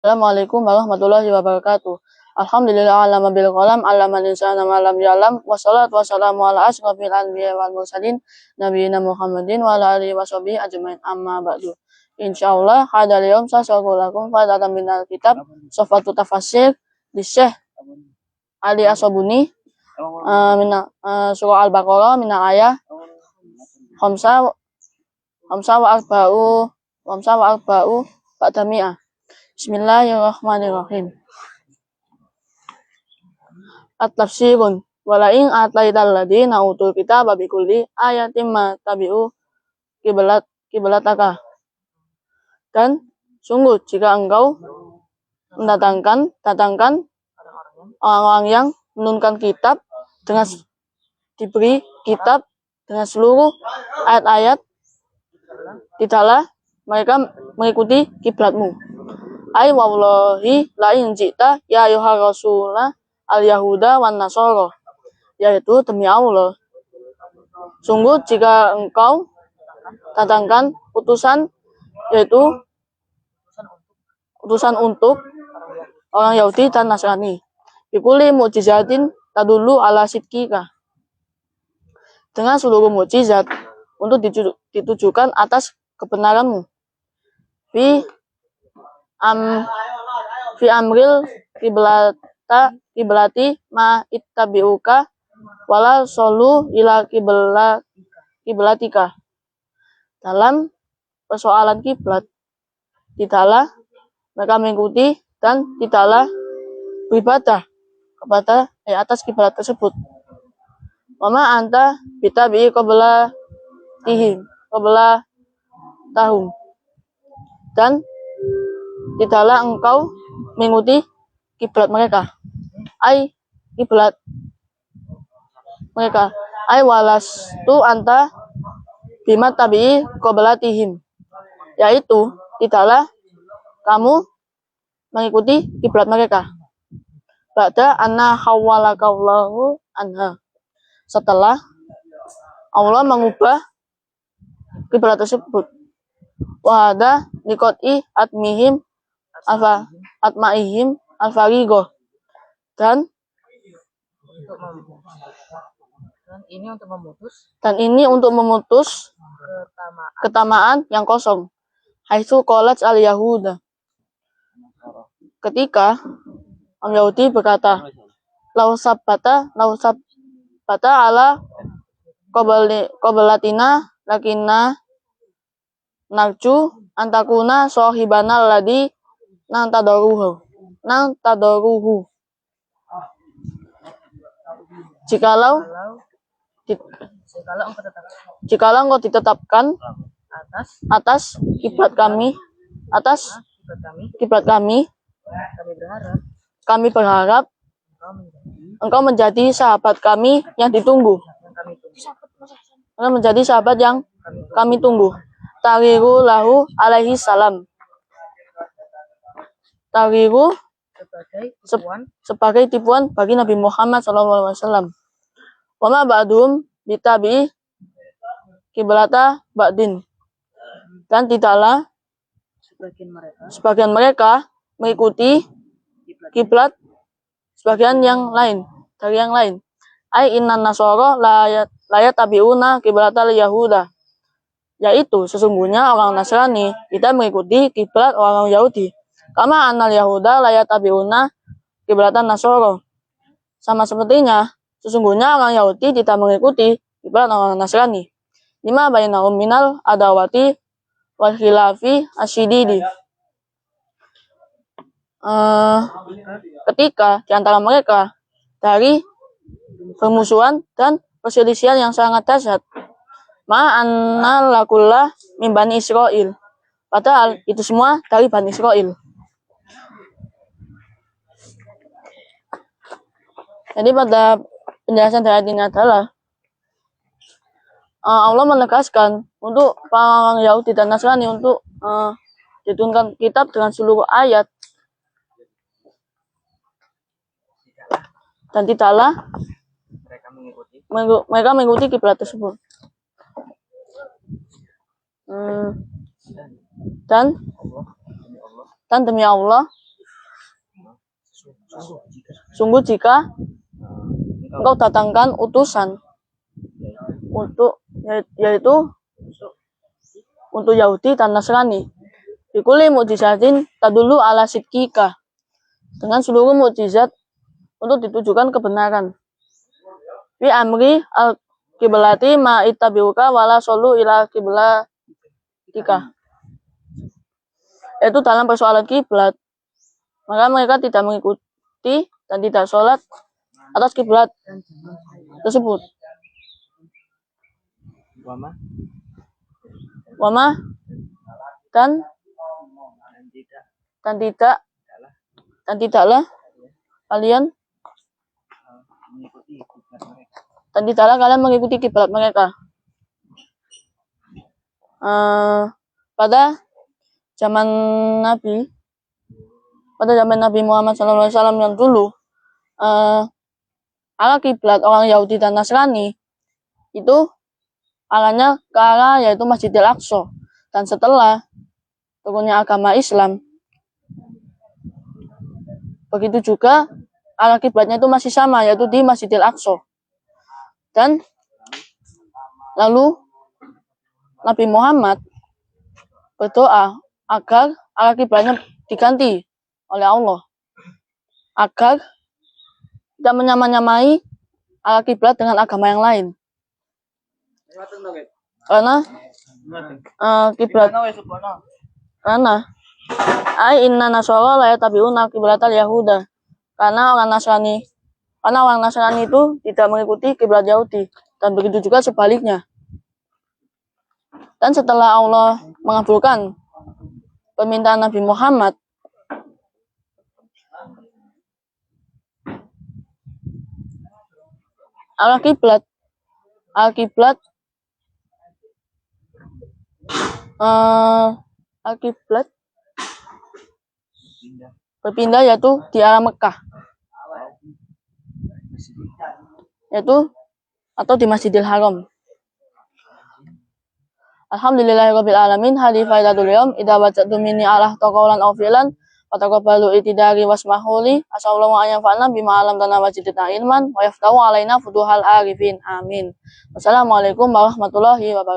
Assalamualaikum warahmatullahi wabarakatuh. Alhamdulillah alama bil qalam allamal insana ma lam ya'lam wassalatu wassalamu ala asyrofil anbiya wal mursalin nabiyina Muhammadin wa ala alihi washabihi ajmain amma ba'du. Insyaallah hadal yaum sasaqu lakum fadatan minal kitab sofatu tafasir di Syekh Ali Asobuni surah Al-Baqarah mina ayah khamsa wa arba'u ba'da mi'ah. Bismillahirrahmanirrahim. At-tafsirun walain ataidal ladina utul kitaba bikulli ayatin ma tabi'u kiblataka. Dan sungguh jika engkau datangkan orang-orang yang menurunkan kitab dengan diberi kitab dengan seluruh ayat-ayat, tidaklah mereka mengikuti kiblatmu. Ay wallahi la in jita ya ayuhar rasulah al-yahuda wan nasara, yaitu demi Allah, sungguh jika engkau datangkan utusan, yaitu utusan untuk orang Yahudi dan Nasrani, bikuli mu'jizatin tadullu ala sidqika, dengan seluruh mukjizat untuk ditujukan atas kebenaranmu. Fi amril kiblati ma ittabi'uka wala solu ila kiblatika, dalam persoalan kiblat tidaklah mereka mengikuti dan tidaklah beribadah kepada atas kiblat tersebut. Wama anta bitabi'i qabla tahum, dan tidaklah engkau mengikuti kiblat mereka. Kiblat mereka. Walastu anta bima tabi'i qiblatihim, yaitu tidaklah kamu mengikuti kiblat mereka. Ba'da anna hawwalakallahu anha, setelah Allah mengubah kiblat tersebut. Wa hada liqati atmaihim al-fariqah, dan ini untuk memutus ketamaan yang kosong. Haitsu qalat al-yahuda, ketika orang Yahudi berkata, lau sabbata ala qablatina lakinna narju antakuna sohibana ladi nang tadaruhu. Jikalau engkau ditetapkan atas kiblat kami, kami berharap engkau menjadi sahabat kami yang ditunggu. Engkau menjadi sahabat yang kami tunggu. Tariru lahu alaihi salam. Tariru sebagai tipuan bagi Nabi Muhammad SAW. Wama ba'dum bitabi kiblata ba'din, dan tidaklah sebagian mereka mengikuti kiblat sebagian yang lain dari yang lain. Innan nasara layat tabiuna kiblatal yahuda, yaitu sesungguhnya orang Nasrani tidak mengikuti kiblat orang Yahudi. Kama annal yahuda layat tabiuna kiblatan nasara, sama sepertinya sesungguhnya orang Yahudi tidak mengikuti kiblat orang Nasrani. Lima bainahum minal adawati wal khilafi asyididi, ketika di antara mereka dari permusuhan dan perselisihan yang sangat dahsyat. Ma'anna lakullah min Bani Israel, padahal itu semua dari Bani Israel. Jadi pada penjelasan dari ini adalah Allah menegaskan untuk orang Yahudi dan Nasrani untuk diturunkan kitab dengan seluruh ayat, dan tidaklah mereka mengikuti kiblat tersebut. Dan demi Allah, Sungguh jika engkau datangkan utusan yaitu untuk Yahudi dan Nasrani, bikuli mukjizatin tadullu ala sidqika, dengan seluruh mukjizat untuk ditujukan kebenaran. Fi amri al kiblati ma ittabiuka wala sallu ila kiblatika, yaitu dalam persoalan kiblat, maka mereka tidak mengikuti dan tidak sholat atas kiblat tersebut. Wama dan tidaklah kalian mengikuti kiblat mereka. Pada zaman Nabi Muhammad SAW yang dulu, arah kiblat orang Yahudi dan Nasrani itu arahnya ke arah yaitu Masjidil Aqsa. Dan setelah turunnya agama Islam, begitu juga arah kiblatnya itu masih sama, yaitu di Masjidil Aqsa. Dan lalu Nabi Muhammad berdoa agar arah kiblatnya diganti oleh Allah, agar tidak menyamai arah kiblat dengan agama yang lain. Karena inna nasara la yatabi'una kiblatal yahuda, karena orang Nasrani itu tidak mengikuti kiblat Yahudi, dan begitu juga sebaliknya. Dan setelah Allah mengabulkan permintaan Nabi Muhammad, Al-Kiblat berpindah yaitu di arah Mekah, atau di Masjidil Haram. Alhamdulillahirabbil alamin. Hadi faidatul yaum idza wajadtum minni ala taqawlan aw fi'lan fataqabbalu itidari wasmahuli asallallahu an yanfa'ana bima alamtana wa zidna ilman wa yaftahu alaina futuhal arifin. Amin. Wassalamualaikum warahmatullahi wabarakatuh.